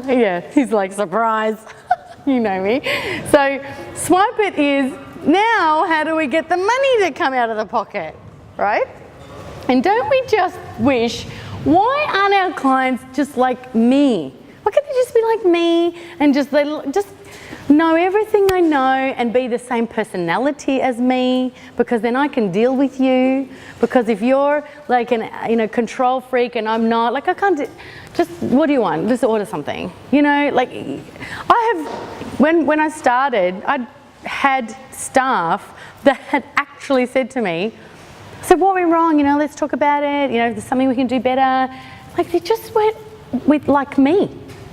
Yeah, he's like, surprise. You know me. So swipe it is, now how do we get the money to come out of the pocket, right? And don't we just wish, why aren't our clients just like me? Why can't they just be like me and just know everything I know and be the same personality as me, because then I can deal with you. Because if you're like an control freak and I'm not, like I can't do, just what do you want? Just order something. You know, like when I started, I had staff that had actually said to me, I said, what went wrong? You know, let's talk about it. You know, if there's something we can do better. Like they just went with like me.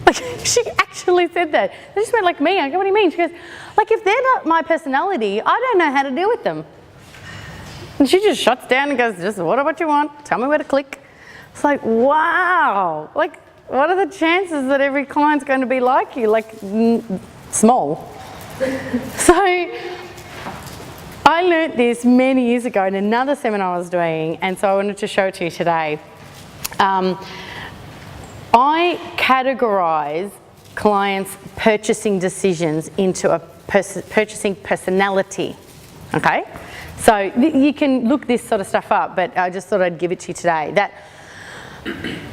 Like she actually said that. They just went like me. I go, what do you mean? She goes, like if they're not my personality, I don't know how to deal with them. And she just shuts down and goes, just order what you want. Tell me where to click. It's like, wow. Like what are the chances that every client's going to be like you? Like small. So I learnt this many years ago in another seminar I was doing, and so I wanted to show it to you today. I categorise clients' purchasing decisions into a purchasing personality, okay? So you can look this sort of stuff up, but I just thought I'd give it to you today. That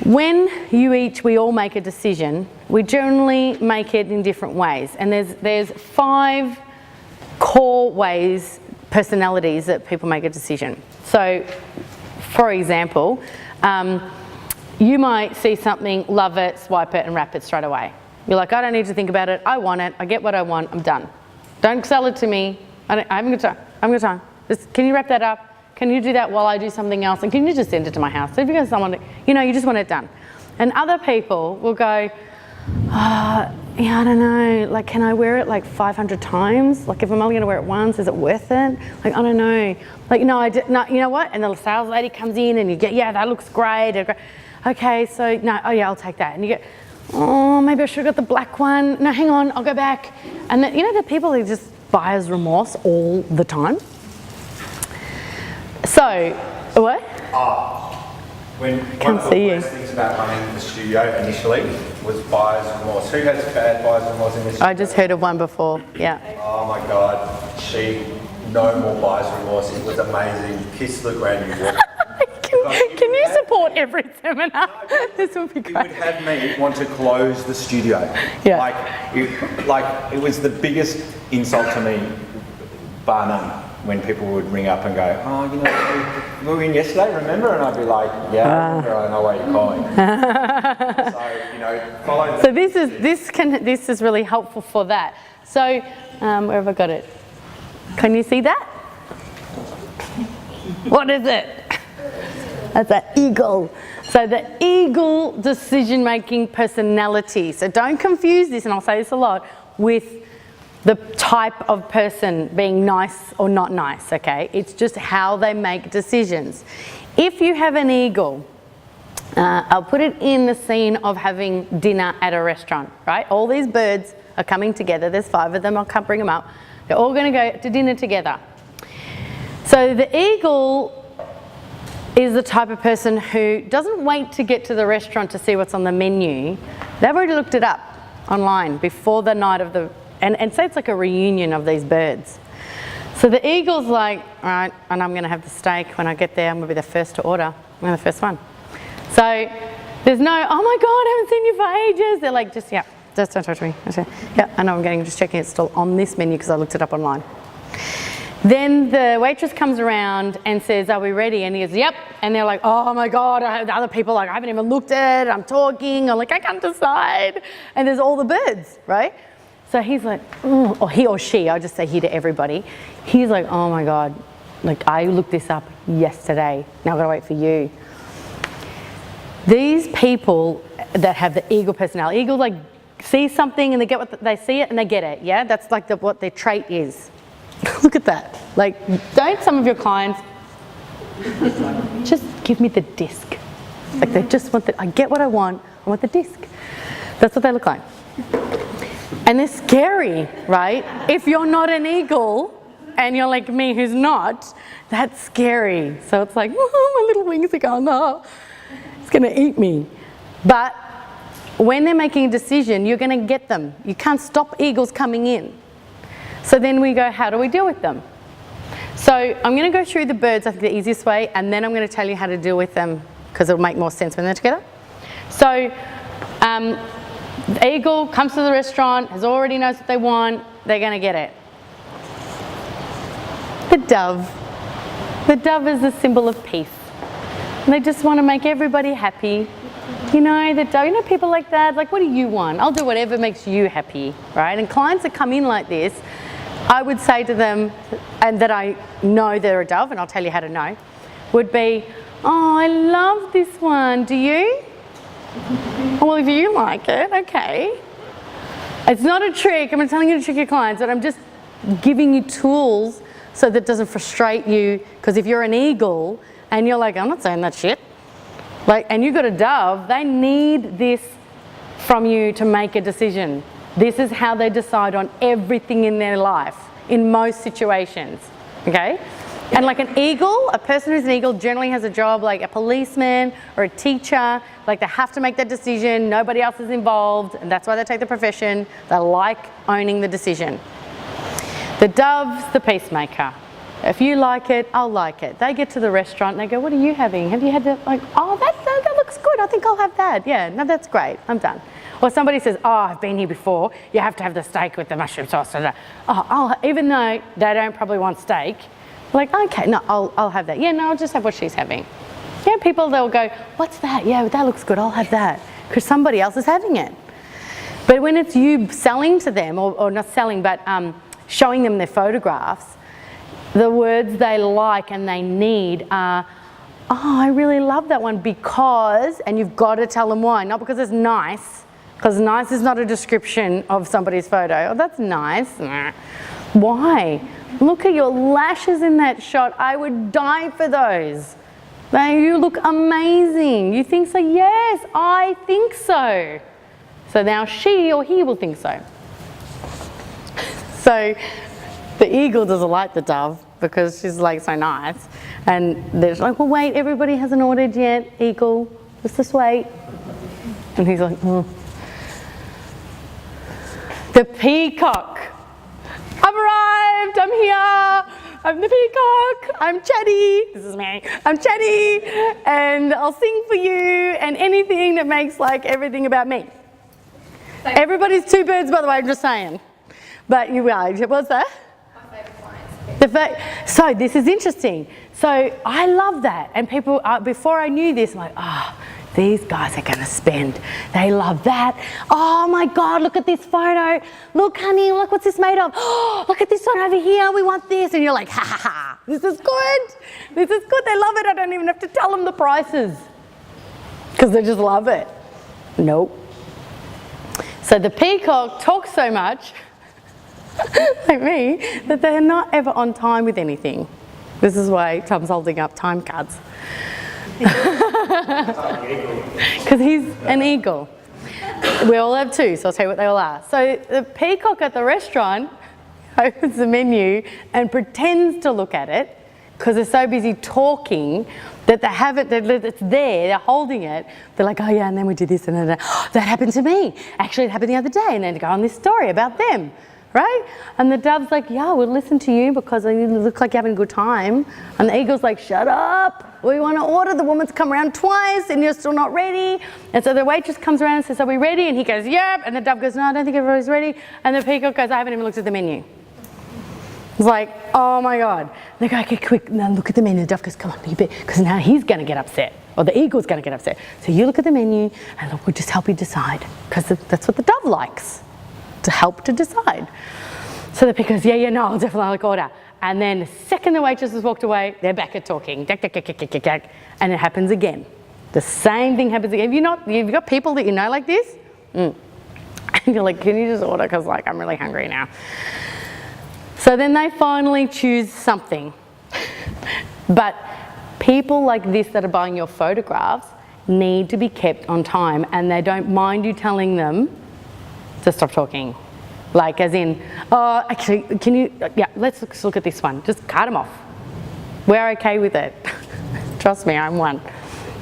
when we all make a decision, we generally make it in different ways. And there's 5 core ways, personalities that people make a decision. So, for example, you might see something, love it, swipe it and wrap it straight away. You're like, I don't need to think about it, I want it, I get what I want, I'm done. Don't sell it to me, I haven't got time, I haven't got time. Just, can you wrap that up? Can you do that while I do something else? And can you just send it to my house? So if you go someone, you know, you just want it done. And other people will go, yeah, I don't know, like can I wear it like 500 times? Like if I'm only gonna wear it once, is it worth it? Like, I don't know. Like, no, you know what? And the sales lady comes in and you get, yeah, that looks great. Okay, so no, oh yeah, I'll take that. And you get, oh, maybe I should have got the black one. No, hang on, I'll go back. And you know the people who just buyer's remorse all the time? So, what? One of the worst things about running the studio initially was buyer's remorse. Who has bad buyer's remorse in this studio? I just heard of one before, yeah. Oh my God, no more buyer's remorse. It was amazing. Kiss the ground you walk. Can you support every seminar? No, this would be great. It would have me want to close the studio. Yeah. It was the biggest insult to me, bar none, when people would ring up and go, oh, you know, we were in yesterday, remember? And I'd be like, yeah, I remember, I know why you're calling. So, you know, follow. So this is really helpful for that. So, where have I got it? Can you see that? What is it? That's an eagle. So the eagle decision-making personality. So don't confuse this, and I'll say this a lot, with the type of person being nice or not nice, okay? It's just how they make decisions. If you have an eagle, I'll put it in the scene of having dinner at a restaurant, right? All these birds are coming together. There's 5 of them. I'll bring them up. They're all going to go to dinner together. So the eagle is the type of person who doesn't wait to get to the restaurant to see what's on the menu. They've already looked it up online before the night of the, and say it's like a reunion of these birds. So the eagle's like, all right, and I'm gonna have the steak. When I get there, I'm gonna be the first to order. I'm the first one. So there's no, oh my God, I haven't seen you for ages. They're like, just don't talk to me. Yeah, I know, I'm just checking it's still on this menu because I looked it up online. Then the waitress comes around and says, are we ready? And he goes, yep. And they're like, oh my God, the other people like, I haven't even looked at it, I'm talking, I'm like, I can't decide. And there's all the birds, right? So he's like, oh, or he or she, I'll just say he to everybody. He's like, oh my God, like I looked this up yesterday, now I've got to wait for you. These people that have the eagle personality, eagle like see something and they get what they see it and they get it, yeah? That's like what their trait is. Look at that. Like, don't some of your clients just give me the disc? Like they just want I get what I want the disc. That's what they look like. And they're scary, right? If you're not an eagle and you're like me who's not, that's scary. So it's like, oh, my little wings are going, oh, it's gonna eat me. But when they're making a decision, you're going to get them. You can't stop eagles coming in. So then we go, how do we deal with them? So I'm going to go through the birds, I think the easiest way, and then I'm going to tell you how to deal with them because it'll make more sense when they're together. So the eagle comes to the restaurant, already knows what they want, they're going to get it. The dove. The dove is a symbol of peace. They just want to make everybody happy. You know, the dove, you know, people like that, like, what do you want? I'll do whatever makes you happy, right? And clients that come in like this, I would say to them, and that I know they're a dove, and I'll tell you how to know, would be, oh, I love this one, do you? Well, if you like it, okay. It's not a trick, I'm not telling you to trick your clients, but I'm just giving you tools so that it doesn't frustrate you, because if you're an eagle and you're like, I'm not saying that shit, like, and you've got a dove, they need this from you to make a decision. This is how they decide on everything in their life, in most situations, okay? And like an eagle, a person who's an eagle generally has a job like a policeman or a teacher, like they have to make that decision, nobody else is involved, and that's why they take the profession. They like owning the decision. The dove's the peacemaker. If you like it, I'll like it. They get to the restaurant and they go, what are you having? Have you had that? Like, oh, that looks good. I think I'll have that. Yeah, no, that's great. I'm done. Or somebody says, oh, I've been here before. You have to have the steak with the mushroom sauce. Oh, even though they don't probably want steak, like, okay, no, I'll have that. Yeah, no, I'll just have what she's having. Yeah, people, they'll go, what's that? Yeah, that looks good. I'll have that. Because somebody else is having it. But when it's you selling to them, or not selling, but showing them their photographs, the words they like and they need are, oh, I really love that one because, and you've got to tell them why, not because it's nice, because nice is not a description of somebody's photo. Oh, that's nice. Nah. Why? Look at your lashes in that shot. I would die for those. You look amazing. You think so? Yes, I think so. So now she or he will think so. So the eagle doesn't like the dove because she's like so nice. And they're like, well, wait, everybody hasn't ordered yet, eagle. Just wait. And he's like, oh. The peacock. I've arrived, I'm here. I'm the peacock, I'm Chatty. This is me, I'm Chatty. And I'll sing for you and anything that makes like everything about me. Thanks. Everybody's two birds, by the way, I'm just saying. But you are, what's that? My favourite clients. So this is interesting. So I love that. And people, before I knew this, I'm like, oh, these guys are going to spend. They love that. Oh my God, look at this photo. Look, honey, look what's this made of. Oh, look at this one over here. We want this. And you're like, ha ha ha, this is good. This is good. They love it. I don't even have to tell them the prices because they just love it. Nope. So the peacock talks so much, like me, that they're not ever on time with anything. This is why Tom's holding up time cards. Because he's an eagle. We all have two, so I'll tell you what they all are. So the peacock at the restaurant opens the menu and pretends to look at it because they're so busy talking that they have it, it's there, they're holding it. They're like, oh yeah, and then we did this and then oh, that happened to me. Actually, it happened the other day. And then they go on this story about them, right? And the dove's like, yeah, we'll listen to you because you look like you're having a good time. And the eagle's like, shut up. We want to order. The woman's come around twice and you're still not ready. And so the waitress comes around and says, are we ready? And he goes, yep. And the dove goes, no, I don't think everybody's ready. And the peacock goes, I haven't even looked at the menu. It's like, oh my God. They go, okay, quick, now look at the menu. The dove goes, come on, because now he's going to get upset. Or the eagle's going to get upset. So you look at the menu and look, we'll just help you decide. Because that's what the dove likes, to help to decide. So the peacock goes, yeah, no, I'll definitely like order. And then the second the waitress has walked away, they're back at talking. And it happens again. The same thing happens again. You've got people that you know like this? And you're like, can you just order? Because like, I'm really hungry now. So then they finally choose something. But people like this that are buying your photographs need to be kept on time and they don't mind you telling them to stop talking. Like as in, oh, actually, can you, yeah, let's look at this one. Just cut them off. We're okay with it. Trust me, I'm one.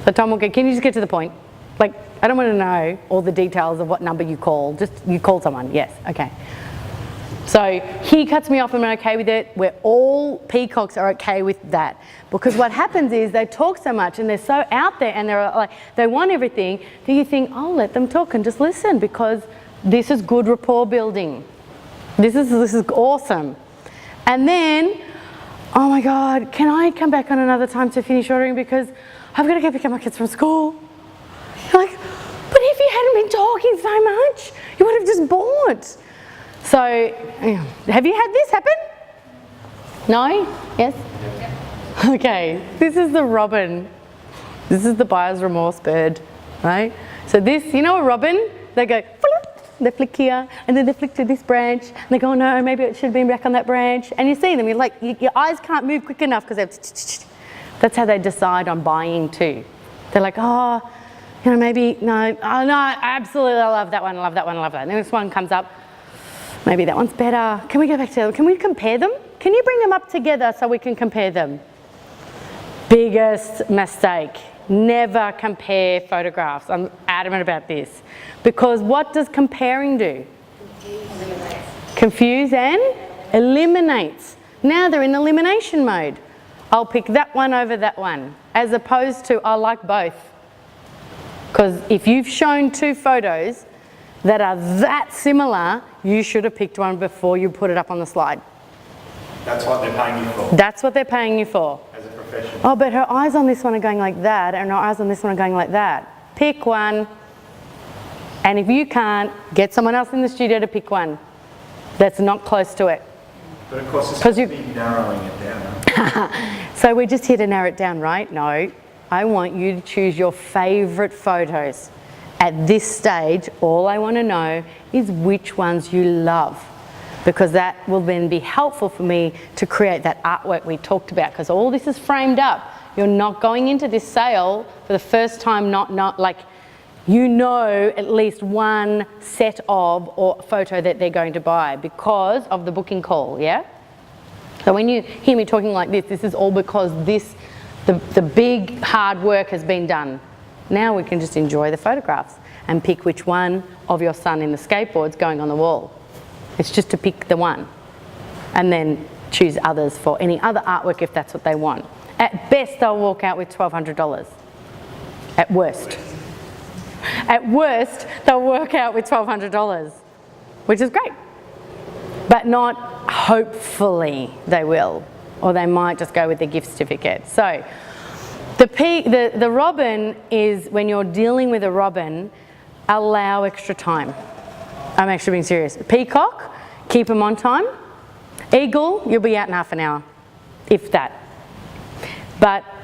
So Tom will go, can you just get to the point? Like, I don't want to know all the details of what number you call. Just you call someone. Yes. Okay. So he cuts me off and I'm okay with it. We're all peacocks are okay with that. Because what happens is they talk so much and they're so out there and they're like, they want everything, that you think, I'll let them talk and just listen because this is good rapport building. This is awesome. And then, oh my God, can I come back on another time to finish ordering because I've got to go pick up my kids from school. You're like, but if you hadn't been talking so much, you would have just bought. So, have you had this happen? No? Yes? Okay, this is the robin. This is the buyer's remorse bird, right? So this, you know a robin? They go, they flick here, and then they flick to this branch, and they go, oh no, maybe it should have been back on that branch. And you see them, you're like, your eyes can't move quick enough because that's how they decide on buying too. They're like, oh, you know, maybe, no, oh no, absolutely, I love that one, I love that one, I love that. And the next one comes up, maybe that one's better. Can we go back to them? Can we compare them? Can you bring them up together so we can compare them? Biggest mistake. Never compare photographs. I'm adamant about this. Because what does comparing do? Confuse and eliminates. Now they're in elimination mode. I'll pick that one over that one, as opposed to I like both. Because if you've shown two photos that are that similar, you should have picked one before you put it up on the slide. That's what they're paying you for. That's what they're paying you for. As a professional. Oh, but her eyes on this one are going like that, and her eyes on this one are going like that. Pick one. And if you can't, get someone else in the studio to pick one that's not close to it. But of course, it's supposed to be narrowing it down. So we're just here to narrow it down, right? No. I want you to choose your favourite photos. At this stage, all I want to know is which ones you love, because that will then be helpful for me to create that artwork we talked about, because all this is framed up. You're not going into this sale for the first time not like you know at least one set of or photo that they're going to buy because of the booking call, yeah? So when you hear me talking like this is all because the big hard work has been done. Now we can just enjoy the photographs and pick which one of your son in the skateboard's going on the wall. It's just to pick the one and then choose others for any other artwork if that's what they want. At best, they'll walk out with $1,200. At worst. At worst, they'll work out with $1,200, which is great. But not hopefully they will, or they might just go with the gift certificate. So the robin is, when you're dealing with a robin, allow extra time. I'm actually being serious. Peacock, keep them on time. Eagle, you'll be out in half an hour, if that.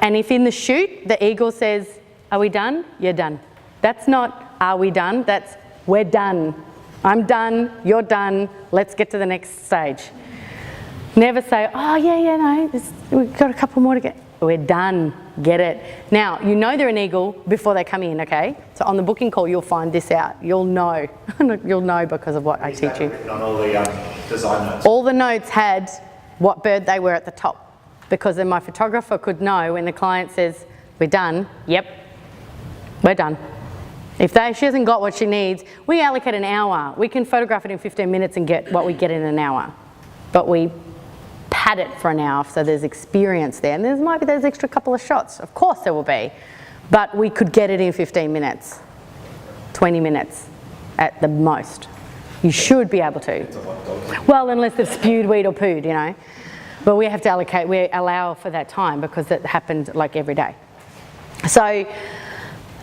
And if in the shoot, the eagle says, are we done? You're done. That's not, are we done? That's, we're done. I'm done, you're done, let's get to the next stage. Never say, oh yeah, no, we've got a couple more to get. We're done, get it. Now, you know they're an eagle before they come in, okay? So on the booking call, you'll find this out. You'll know. You'll know because of what I teach you. Written on all the design notes. All the notes had what bird they were at the top, because then my photographer could know when the client says, we're done, yep, we're done. If she hasn't got what she needs, we allocate an hour. We can photograph it in 15 minutes and get what we get in an hour. But we pad it for an hour so there's experience there. And there might be those extra couple of shots. Of course there will be. But we could get it in 15 minutes, 20 minutes at the most. You should be able to. Well, unless they've spewed, weed or pooed, you know. But we have to allocate, we allow for that time because it happened like every day. So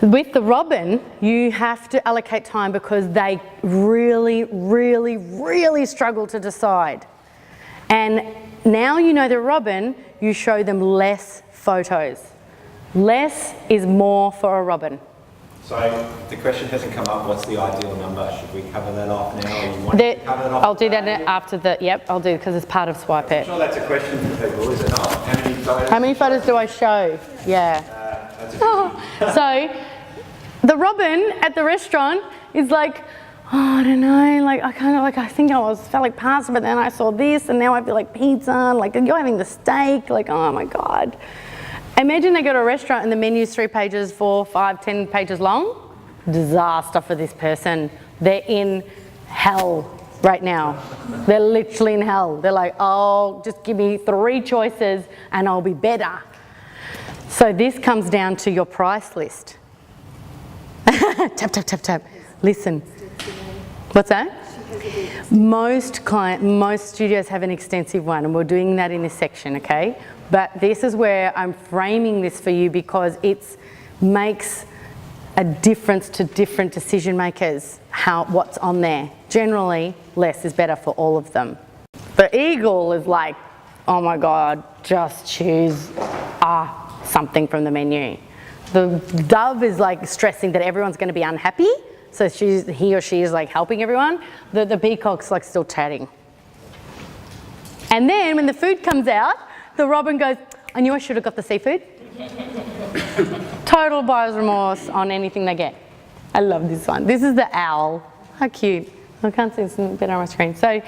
with the robin, you have to allocate time because they really, really, really struggle to decide. And now you know the robin, you show them less photos. Less is more for a robin. So the question hasn't come up, what's the ideal number? Should we cover that off now? Or you want to cover that off? I'll do that after the, yep, I'll do it because it's part of Swipe It. I'm sure that's a question for people, is it not? How many photos? How many photos do I show? Yeah. That's a So the robin at the restaurant is like, oh, I don't know, like I think I felt like pasta, but then I saw this and now I feel like pizza, like you're having the steak, like oh my God. Imagine they go to a restaurant and the menu's 3 pages, 4, 5, 10 pages long. disaster for this person. They're in hell right now. They're literally in hell. They're like, oh, just give me 3 choices and I'll be better. So this comes down to your price list. Tap, tap, tap, tap. Listen. What's that? Most studios have an extensive one, and we're doing that in this section, okay? But this is where I'm framing this for you because it makes a difference to different decision makers, what's on there. Generally, less is better for all of them. The eagle is like, oh my God, just choose something from the menu. The dove is like stressing that everyone's going to be unhappy, so he or she is like helping everyone. The peacock's like still chatting. And then when the food comes out, the robin goes, I knew I should have got the seafood. Total buyer's remorse on anything they get. I love this one. This is the owl. How cute. I can't see it's better on my screen. So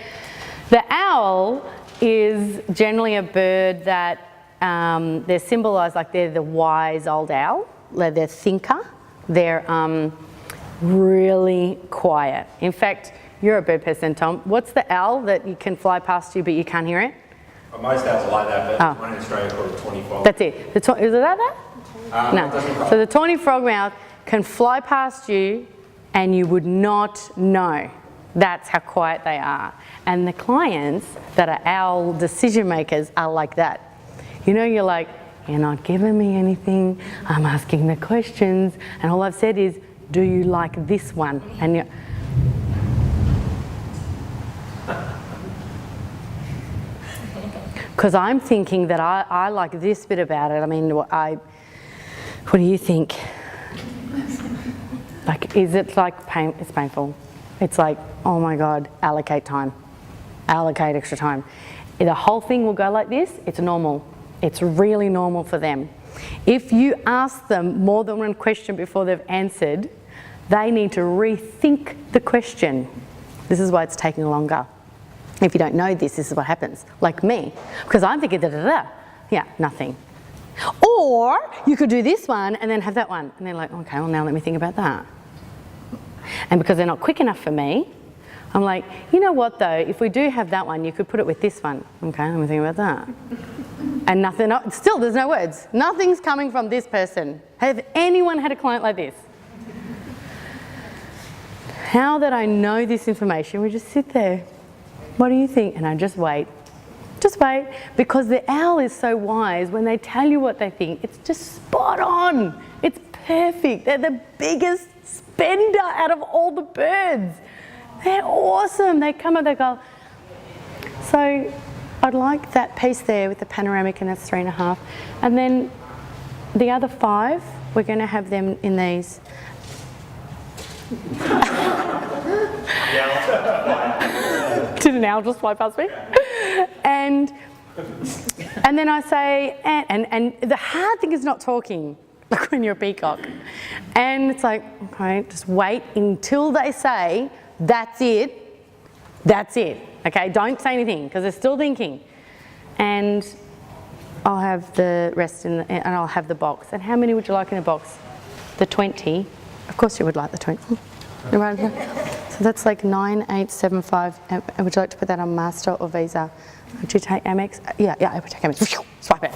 the owl is generally a bird that they're symbolised like they're the wise old owl. They're thinker. They're really quiet. In fact, you're a bird person, Tom. What's the owl that you can fly past you but you can't hear it? Most owls are like that, but there's one in Australia called a tawny frog. That's it. Is it that? No. So the tawny frogmouth can fly past you and you would not know. That's how quiet they are. And the clients that are owl decision makers are like that. You know, you're like, you're not giving me anything. I'm asking the questions. And all I've said is, do you like this one? And you're... Because I'm thinking that I like this bit about it. I mean, what do you think? Like, is it like pain? It's painful. It's like, oh my God, allocate time. Allocate extra time. The whole thing will go like this. It's normal. It's really normal for them. If you ask them more than one question before they've answered, they need to rethink the question. This is why it's taking longer. If you don't know this, this is what happens. Like me, because I'm thinking da-da-da. Yeah, nothing. Or you could do this one and then have that one. And they're like, okay, well now let me think about that. And because they're not quick enough for me, I'm like, you know what though, if we do have that one, you could put it with this one. Okay, let me think about that. And nothing, still there's no words. Nothing's coming from this person. Have anyone had a client like this? How that I know this information, we just sit there. What do you think? And I just wait. Just wait. Because the owl is so wise, when they tell you what they think, it's just spot on. It's perfect. They're the biggest spender out of all the birds. They're awesome. They come and they go, so I'd like that piece there with the panoramic and that's 3.5. And then the other 5, we're going to have them in these. Did an owl just fly past me? And then I say, and the hard thing is not talking, like when you're a peacock. And it's like, okay, just wait until they say, that's it, okay? Don't say anything, because they're still thinking. And I'll have the rest and I'll have the box. And how many would you like in a box? The 20. Of course you would like the 20. So that's like 9875. Would you like to put that on Master or Visa? Would you take Amex? Yeah, I would take Amex. Swipe it.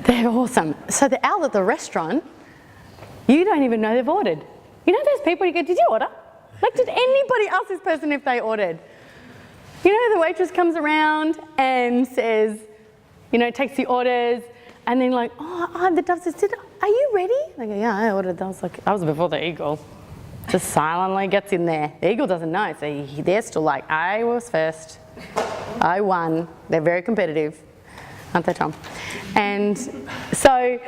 They're awesome. So the owl at the restaurant, you don't even know they've ordered. You know those people you go, did you order? Like, did anybody ask this person if they ordered? You know, the waitress comes around and says, you know, takes the orders, and then like, the dove says, are you ready? They go, yeah, I ordered. I was like, I was before the eagle. Just silently gets in there. The eagle doesn't know, so they're still like, I was first. I won. They're very competitive, aren't they, Tom? And so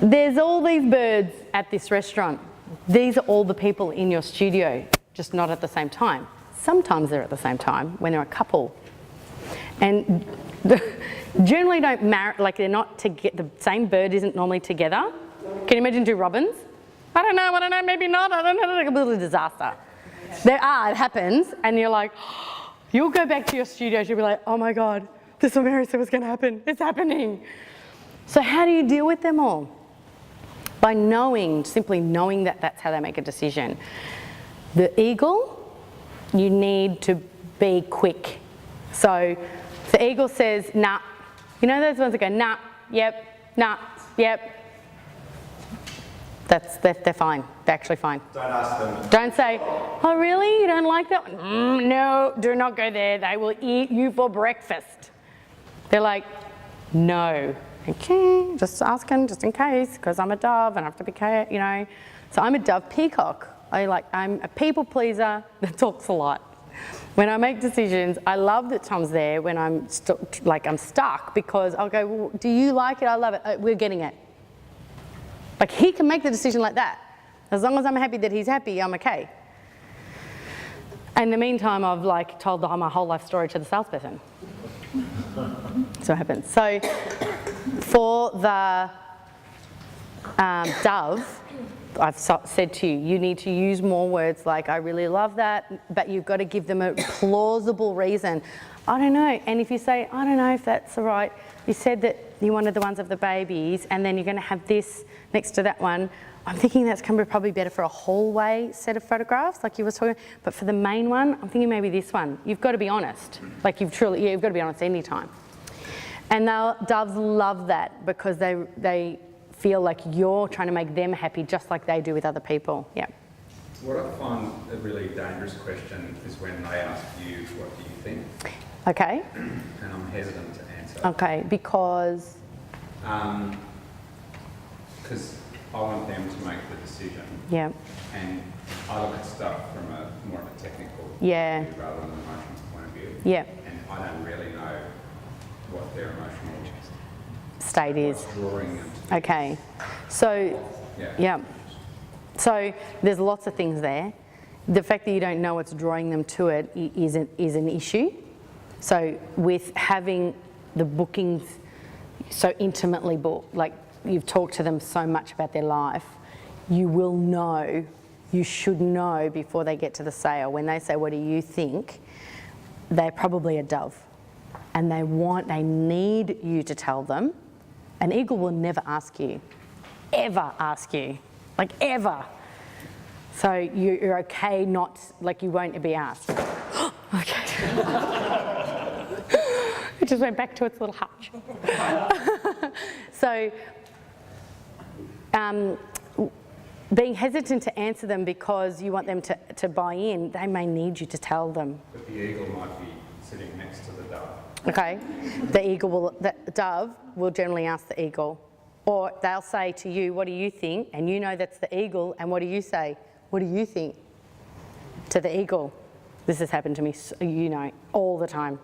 there's all these birds at this restaurant. These are all the people in your studio, just not at the same time. Sometimes they're at the same time when they're a couple. And generally don't marry, like they're not together, the same bird isn't normally together. Can you imagine 2 robins? I don't know, maybe not, I don't know, like a little disaster. There are, it happens, and you're like, you'll go back to your studios, you'll be like, oh my God, this is what Mary said was gonna happen, it's happening. So how do you deal with them all? by knowing, simply knowing that that's how they make a decision. The eagle, you need to be quick. So if the eagle says, nah, you know those ones that go, nah, yep, nah, yep. They're fine. They're actually fine. Don't ask them. Don't say, oh really, you don't like that one? No, do not go there. They will eat you for breakfast. They're like, no. Okay, just asking, just in case, because I'm a dove and I have to be, you know. So I'm a dove peacock. I'm a people pleaser that talks a lot. When I make decisions, I love that Tom's there when I'm stuck, because I'll go, well, do you like it? I love it. We're getting it. Like, he can make the decision like that. As long as I'm happy that he's happy, I'm okay. In the meantime, I've told my whole life story to the salesperson. So it happens. So for the dove, I've said to you, you need to use more words like, I really love that, but you've got to give them a plausible reason. I don't know. And if you say, I don't know if that's all right, you said that you wanted the ones of the babies, and then you're going to have this next to that one. I'm thinking that's going to be probably better for a hallway set of photographs, like you were talking. But for the main one, I'm thinking maybe this one. You've got to be honest. Like you've got to be honest any time. And doves love that, because they feel like you're trying to make them happy, just like they do with other people. Yeah. What I find a really dangerous question is when they ask you, what do you think? Okay. And I'm hesitant to answer. Okay, because? Because I want them to make the decision. Yeah. And I look at stuff from more of a technical yeah. point of view rather than an emotional point of view. Yeah. And I don't really know what their emotional state is. What's drawing them. Okay. So, yeah. So there's lots of things there. The fact that you don't know what's drawing them to it is an issue. So with having the bookings so intimately booked, like you've talked to them so much about their life, you will know, you should know before they get to the sale. When they say, what do you think? They're probably a dove. And they need you to tell them. An eagle will never ask you, ever ask you, like ever. So you're okay not, like you won't be asked. Okay. It just went back to its little hutch. So being hesitant to answer them because you want them to buy in, they may need you to tell them. But the eagle might be sitting next to the dove. Okay, the dove will generally ask the eagle, or they'll say to you, what do you think? And you know that's the eagle, and what do you say? What do you think? To the eagle. This has happened to me, you know, all the time.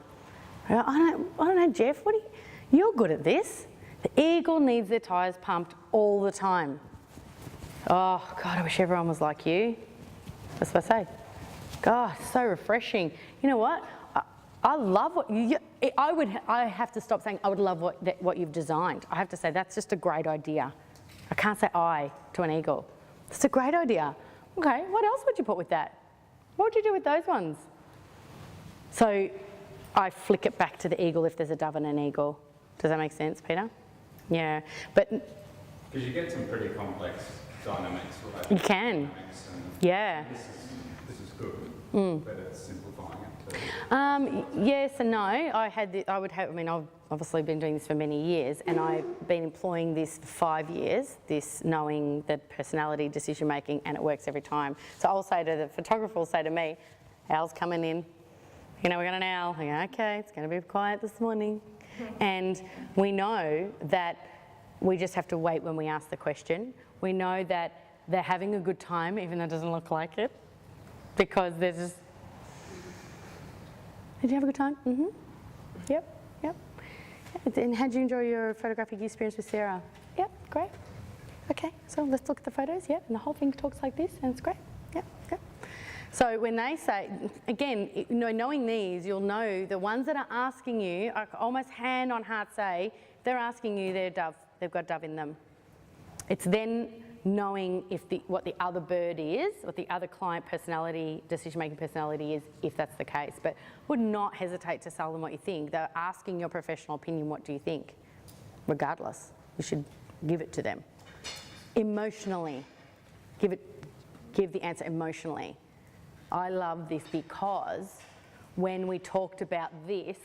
I don't know, Jeff, you're good at this. The eagle needs their tyres pumped all the time. Oh, God, I wish everyone was like you. That's what I say. God, so refreshing. You know what? I love what I have to stop saying I would love what you've designed. I have to say that's just a great idea. I can't say I to an eagle. It's a great idea. Okay, what else would you put with that? What would you do with those ones? So I flick it back to the eagle if there's a dove and an eagle. Does that make sense, Peter? Yeah, but because you get some pretty complex dynamics. You can. Yeah. This is good, but it's simplifying it too. Yes and no. I've obviously been doing this for many years, and I've been employing this for 5 years, this knowing the personality, decision making, and it works every time. So I'll say to the photographer, will say to me, owl's coming in. You know, we got an owl. I go, okay, it's going to be quiet this morning. And we know that we just have to wait when we ask the question. We know that they're having a good time, even though it doesn't look like it, because there's just, did you have a good time? Mm-hmm. Yep. And how did you enjoy your photographic experience with Sarah? Yep, great. Okay, so let's look at the photos, yep, and the whole thing talks like this, and it's great. Yep. So when they say, again, knowing these, you'll know the ones that are asking you, I almost hand on heart say, they're asking you, they've got dove in them. It's then knowing what the other bird is, what the other client personality, decision-making personality is, if that's the case. But would not hesitate to tell them what you think. They're asking your professional opinion, what do you think? Regardless, you should give it to them. Emotionally. Give the answer emotionally. I love this because when we talked about this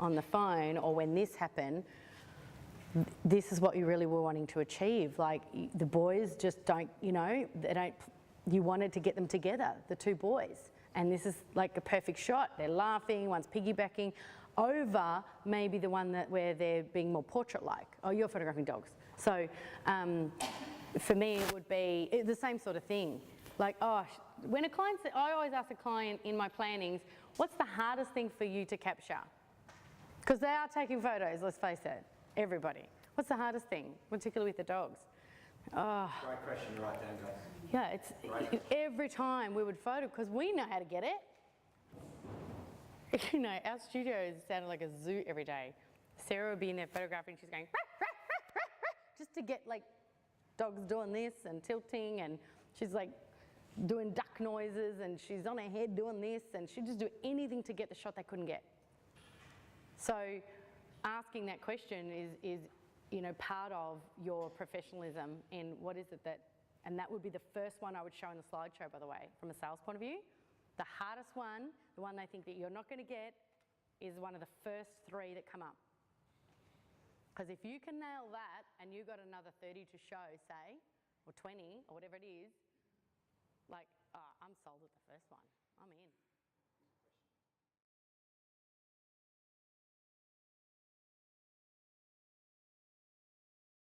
on the phone, or when this happened, this is what you really were wanting to achieve. Like, the boys just don't, you wanted to get them together, the two boys. And this is like a perfect shot. They're laughing, one's piggybacking over maybe the one where they're being more portrait-like. Oh, you're photographing dogs. So for me, it would be the same sort of thing. Like, when a client, I always ask a client in my plannings, what's the hardest thing for you to capture? Because they are taking photos, let's face it, everybody. What's the hardest thing, particularly with the dogs? Great question to write down, guys. Yeah, it's every time we would photo, because we know how to get it. Our studios sounded like a zoo every day. Sarah would be in there photographing, she's going, "Ruff, ruff, ruff, ruff, ruff," just to get like dogs doing this and tilting, and she's like doing duck noises, and she's on her head doing this, and she'd just do anything to get the shot they couldn't get. So asking that question is part of your professionalism in what is it and that would be the first one I would show in the slideshow, by the way, from a sales point of view. The hardest one, the one they think that you're not going to get, is one of the first 3 that come up. Because if you can nail that and you've got another 30 to show, say, or 20, or whatever it is, like, I'm sold with the first one. I'm in.